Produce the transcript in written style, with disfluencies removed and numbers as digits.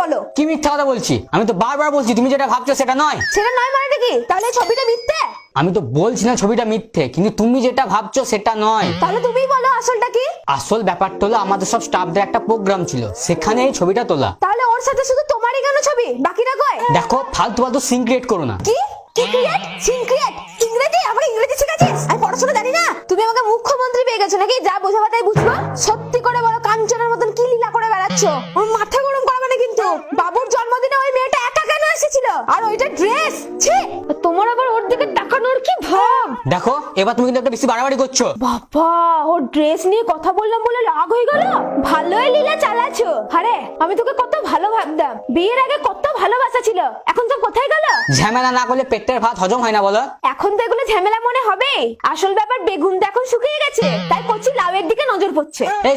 বলো। কি মিথ্যা কথা বলছি? আমি তো বারবার বলছি তুমি যেটা ভাবছো সেটা নয়। সেটা নয় মানে কি? তাহলে ছবিটা মিথ্যে? আমি তো বলছি না ছবিটা মিথ্যে, কিন্তু তুমি যেটা ভাবছো সেটা নয়। তাহলে তুমিই বলো আসলটা কি? আসল ব্যাপারটা হলো আমাদের সব স্টাফদের একটা প্রোগ্রাম ছিল, সেখানে এই ছবিটা তোলা। তাহলে ওর সাথে শুধু তোমারই কেন ছবি, বাকিরা কই? দেখো ফালতু ফালতু সিন ক্রিয়েট করো না। কি কি ক্রিয়েট? Scene create? ইংরেজি? আমাকে ইংরেজি শেখাচ্ছিস? আমি পড়াশোনা জানি না? তুমি আমাকে মুখ্যমন্ত্রী পেয়ে গেছো নাকি? যা বোঝাবা তাই বুঝবো। সত্যি করে বলো, কাঞ্চনের মতন কি লীলা করে বেড়াচ্ছ? ওর মাথা গরম করাবে না কিন্তু। বাবুর জন্মদিনে ওই মেয়েটা একা কেন এসেছিল? আর ওইটা ড্রেস, ছি! তোমার আবার ওর দিকে তাকানোর কি ভাব? দেখো এবার তুমি কিন্তু একটা বেশি বাড়াবাড়ি করছো। বাবা, ওর ড্রেস নিয়ে কথা বললাম বলে রাগ হয়ে গেল? ভালোই লীলা চালাচ্ছো। আরে আমি তোকে কত ভালো ভাবতাম, বিয়ের আগে কত ভালোবাসা ছিল, এখন সব কোথায় গেল? ঝামেলা না করলে পেটের ভাত হজম হয় না বলো। এখন তো এগুলো ঝামেলা মনে হবে। আসল ব্যাপার বেগুনটা এখন শুকিয়ে গেছে, তাই কচি লাউয়ের দিকে নজর পড়ছে। এই